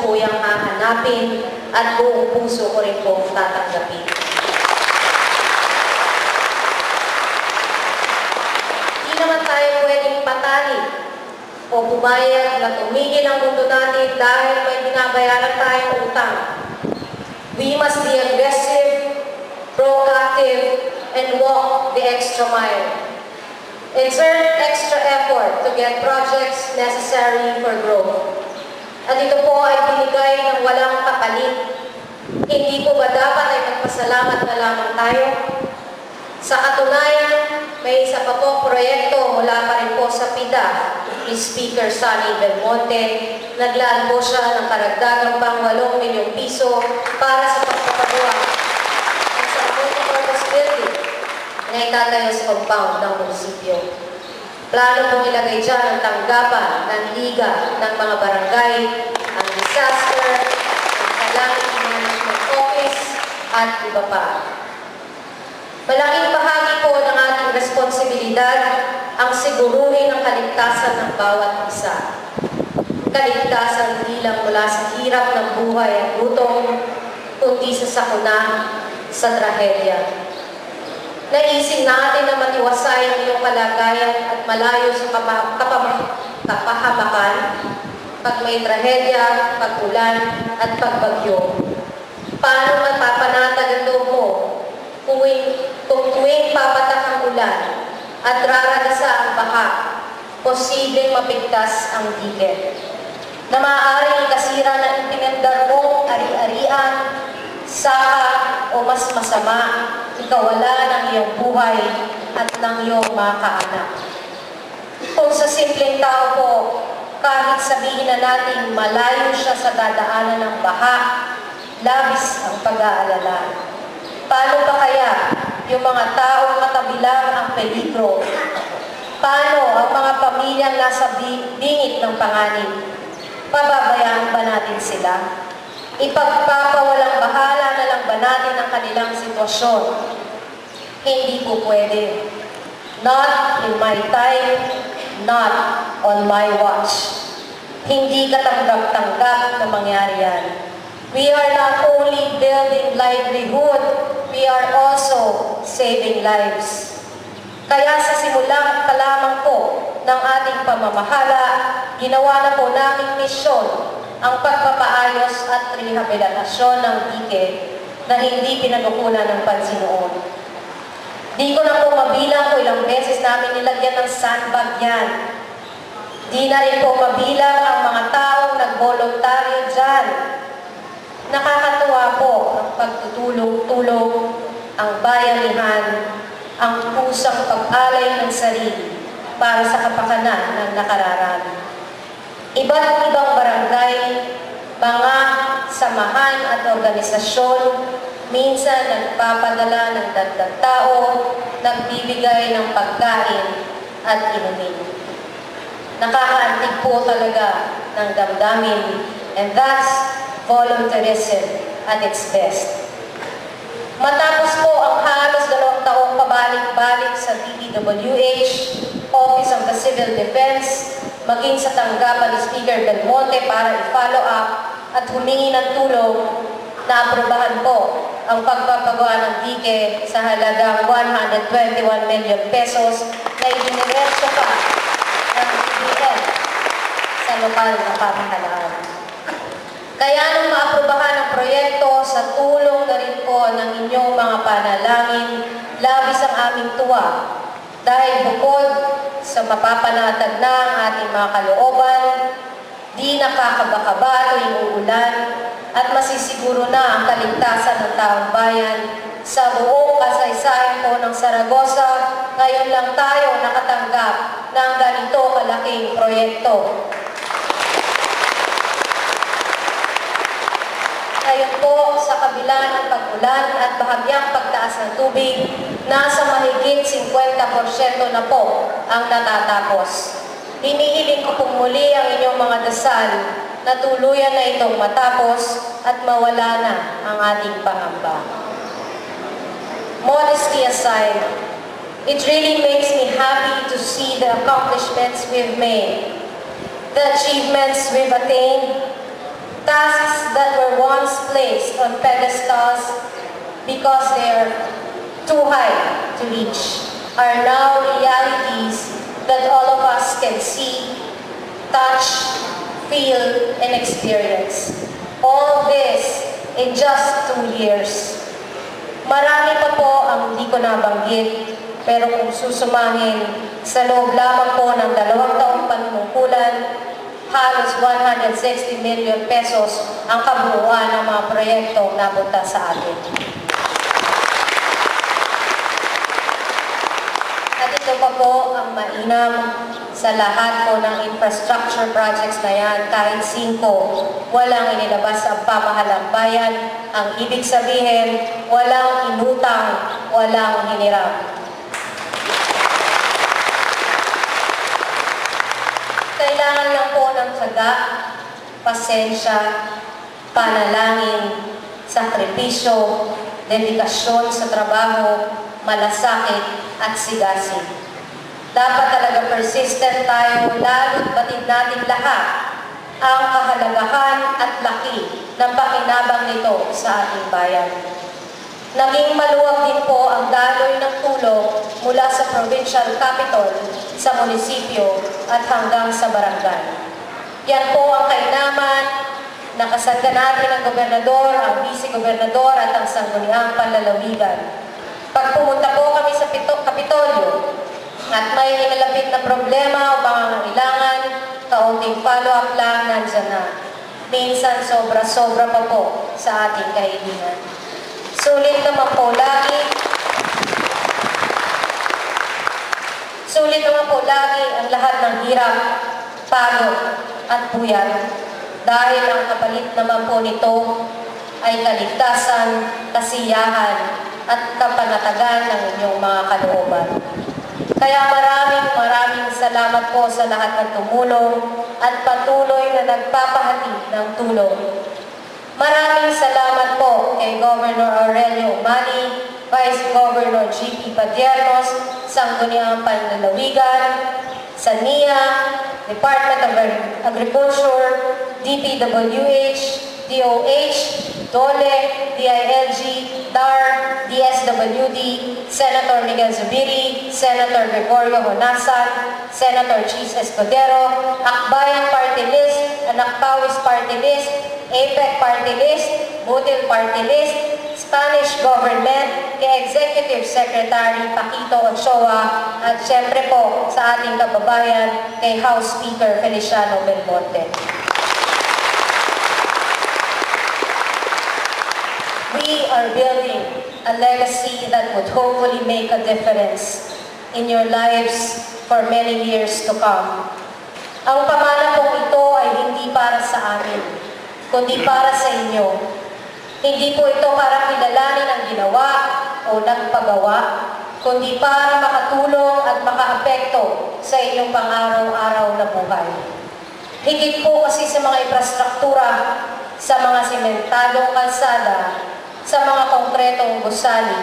tuluyang hahanapin at buong puso ko rin pong tatanggapin. Hindi naman tayo pwedeng patali o pumayag na tumigil ang mundo natin dahil may binabayaran tayong utang. We must be aggressive, proactive, and walk the extra mile. Exert extra effort to get projects necessary for growth. At ito po ay binigay ng walang kapalit. Hindi po ba dapat ay magpasalamat na lamang tayo? Sa katunayan, may isa pa po proyekto mula pa rin po sa PIDA ni Speaker Sonny Belmonte. Naglaan po siya ng karagdagang pang 8 milyong piso para sa pagpapagawa ng sa multipurpose building na itatayo sa compound ng munisipyo. Plano pong ilagay dyan ang tanggapan ng liga ng mga barangay, ang disaster, ang calamity management office, at iba pa. Malaking bahagi po ng ating responsibilidad ang siguruhin ang kaligtasan ng bawat isa. Kaligtasan hindi lang mula sa hirap ng buhay at gutom, kundi sa sakuna, sa trahedya. Naisin natin na matiwasay ang iyong kalagayan at malayo sa kapahamakan pag may trahedya, pag-ulan, at pagbagyo. Paano mapapanatag ang loob mo kung tuwing papatak ang ulan at raragasa ang baha, posibleng mapigtas ang dike na maaaring ikasira ng ipinandar mo ari-arian, saka o mas masama, ikawala ng iyong buhay at ng iyong mga kaanak. Kung sa simpleng tao po, kahit sabihin na natin malayo siya sa dadaanan ng baha, labis ang pag-aalala. Paano pa kaya yung mga taong katabi lang ang peligro? Paano ang mga pamilyang nasa bingit ng panganib? Pababayaan ba natin sila? Ipagpapawalang bahala na lang ba natin ang kanilang sitwasyon? Hindi po pwede. Not in my time, not on my watch. Hindi katanggap-tanggap na mangyari yan. We are not only building livelihood, we are also saving lives. Kaya sa simulang kalamang po ng ating pamamahala, ginawa na po naming misyon ang pagpapaayos at rehabilitasyon ng dike na hindi pinagukulan ng pansin noon. Di ko na po mabilang kung ilang beses namin nilagyan ng sandbag yan. Di na rin po mabilang ang mga taong nagboluntaryo dyan. Nakakatuwa po ang pagtutulong-tulong, ang bayanihan, ang pusang pag-alay ng sarili para sa kapakanan ng nakararami. Iba't ibang barangay, mga samahan at organisasyon, minsan nagpapadala ng dagdag tao, nagbibigay ng pagkain at inumin. Nakakaantig po talaga ng damdamin, and that's volunteerism at its best. Matapos po ang halos 2 taong pabalik-balik sa DPWH, Office of the Civil Defense, maging sa tanggapan ni Speaker Belmonte para i-follow up at humingi ng tulong, naaprubahan po ang pagpapagawa ng dike sa halagang 121 million pesos na idiniretso pa ng PBL sa lokal na pamahalaan. Kaya nung maaprubahan ang proyekto, sa tulong na rin po ng inyong mga panalangin, labis ang aming tuwa. Dahil bukod sa mapapanatag na ang ating mga kalooban, di nakakabakaba tuwing uulan, at masisiguro na ang kaligtasan ng taong bayan sa buong kasaysayan po ng Zaragoza. Ngayon lang tayo nakatanggap ng ganito kalaking proyekto. Ngayon po, sa kabila ng pag-ulan at bahagyang pagtaas ng tubig, nasa mahigit 50% na po ang natatapos. Hinihiling ko pong muli ang inyong mga dasal na tuluyan na itong matapos at mawala na ang ating pangamba. Modesty aside, it really makes me happy to see the accomplishments we've made, the achievements we've attained. Tasks that were once placed on pedestals because they are too high to reach are now realities that all of us can see, touch, feel, and experience. All this in just 2 years. Marami pa po ang hindi ko nabanggit, pero kung susumahin sa loob lamang po ng 2 taong panunungkulan, halos 160 million pesos ang kabuuan ng mga proyektong napunta sa atin. At ito pa po ang mainam sa lahat po ng infrastructure projects na yan, kahit 5, walang inilabas ang pamahalang bayan. Ang ibig sabihin, walang inutang, walang hiniram. Kailangan lang po ng tiyaga, pasensya, panalangin, sakripisyo, dedikasyon sa trabaho, malasakit at sigasig. Dapat talaga persistent tayo, lalo't batid natin lahat ang kahalagahan at laki ng pakinabang nito sa ating bayan. Naging maluwag din po ang daloy ng tulong mula sa provincial capital, sa munisipyo at hanggang sa barangay. Yan po ang kainaman na kasangga natin ang gobernador, ang vice-gobernador at ang sangguniang panlalawigan. Pag pumunta po kami sa Kapitolyo at may inilapit na problema o pangangailangan, kaunting follow-up lang nandyan na. Minsan sobra-sobra pa po sa ating kahilingan. Sulit naman po lagi ang lahat ng hirap, pagod at puyat. Dahil ang kapalit naman po nito ay kaligtasan, kasiyahan at kapanatagan ng inyong mga kalooban. Kaya maraming salamat po sa lahat ng tumulong at patuloy na nagpapahati ng tulong. Maraming salamat po kay Governor Aurelio Umali, Vice Governor G.P. Padiernos, Sangguniang Panlalawigan, sa NIA, Department of Agriculture, DPWH, DOH, DOLE, DILG, DAR, DSWD, Senator Miguel Zubiri, Senator Gregorio Honasan, Senator Cheese Escudero, Akbayan Party List, Anak Pawis Party List, APEC Party List, Butil Party List, Spanish Government, kay Executive Secretary Paquito Ochoa, at syempre po sa ating kababayan kay House Speaker Feliciano Belmonte. We are building a legacy that would hopefully make a difference in your lives for many years to come. Ang pamana pong ito ay hindi para sa amin, kundi para sa inyo. Hindi po ito para kilalanin ang ginawa o nagpagawa, kundi para makatulong at makaapekto sa inyong pang-araw-araw na buhay. Higit po kasi sa mga infrastruktura, sa mga simentadong kalsada, sa mga konkretong gusali,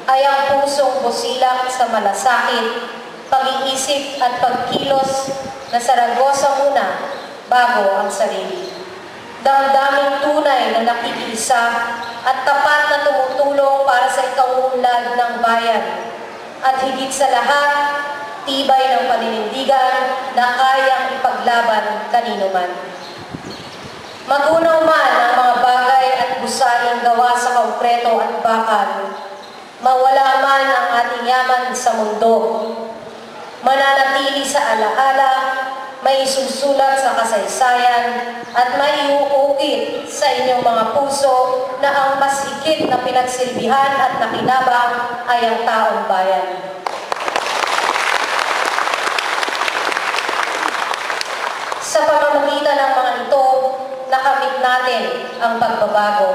ay ang pusong busilak sa malasakit, pag-iisip at pagkilos na Saragosa muna bago ang sarili. Damdaming tunay na nakikiisa at tapat na tumutulong para sa ikaunlad ng bayan. At higit sa lahat, tibay ng paninindigan na kayang ipaglaban kanino man. Magunaw man ang mga bagay at gusaling gawa sa konkreto at bakal, mawala man ang ating yaman sa mundo, mananatili sa alaala, may susulat sa kasaysayan at may iuukit sa inyong mga puso na ang mas higit na pinagsilbihan at nakinabang ay ang taong bayan. Sa pamamagitan ng mga ito, nakamit natin ang pagbabago,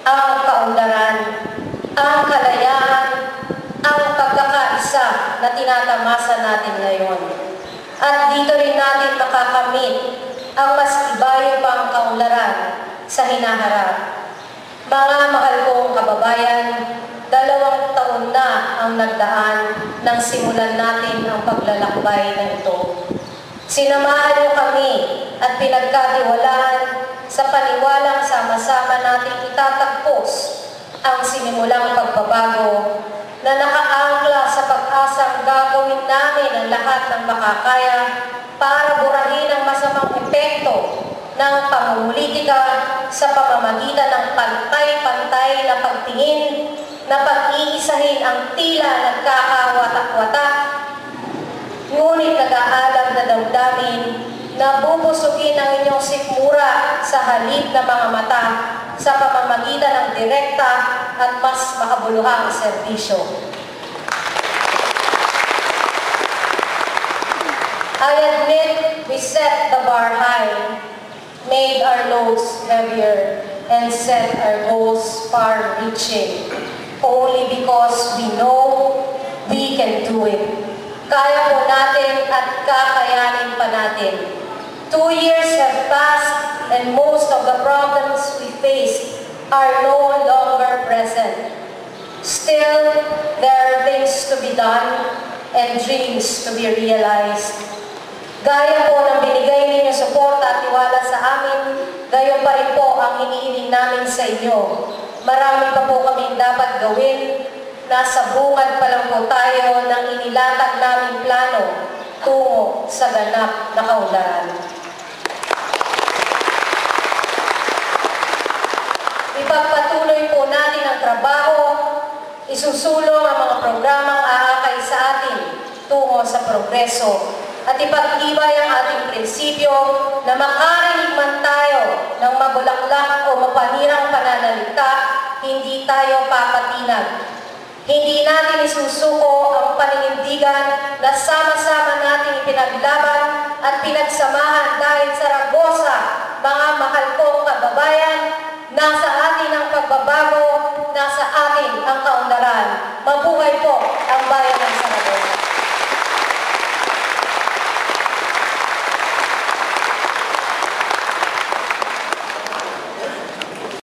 ang kaunlaran, ang kalayaan, ang pagkakaisa na tinatamasa natin ngayon. At dito rin natin makakamit ang mas ibayo pang kaunlaran sa hinaharap. Mga mahal kong kababayan, 2 taon na ang nagdaan nang simulan natin ang paglalakbay na ito. Sinamahan niyo kami at pinagkatiwalaan sa sa paniwalang sama-sama nating itatagpos ang sinimulang pagbabago na nakaangkla sa pag-asang gagawin namin ang lahat ng makakaya para burahin ang masamang epekto ng pamumulitika sa pamamagitan ng pantay-pantay na pagtingin na pag-iisahin ang tila nagkakawatak-watak, ngunit nag-aalam na damdamin na bubusugin ang inyong sikmura sa halip na mga mata sa pamamagitan ng direkta at mas makabuluhang serbisyo. I admit we set the bar high, made our loads heavier, and set our goals far-reaching, only because we know we can do it. Kaya po natin at kakayanin pa natin. 2 years have passed and most of the problems we face are no longer present. Still, there are things to be done and dreams to be realized. Gaya po ng binigay ninyo suporta at tiwala sa amin, gayon pa rin po ang hinihiling namin sa inyo. Marami pa po kaming dapat gawin. Nasa bungad pa lang po tayo ng inilatag naming plano tungo sa ganap na kaunlaran. Ipagpatuloy po natin ang trabaho, isusulong ang mga programang aakay sa atin tungo sa progreso, at ipag-ibay ang ating prinsipyo na makarinig man tayo ng mabulaklak o mapanirang pananalita, hindi tayo papatinag. Hindi natin isusuko ang paninindigan na sama-sama natin ipinaglaban at pinagsamahan dahil Zaragoza, mga mahal kong kababayan, nasa atin ang pagbabago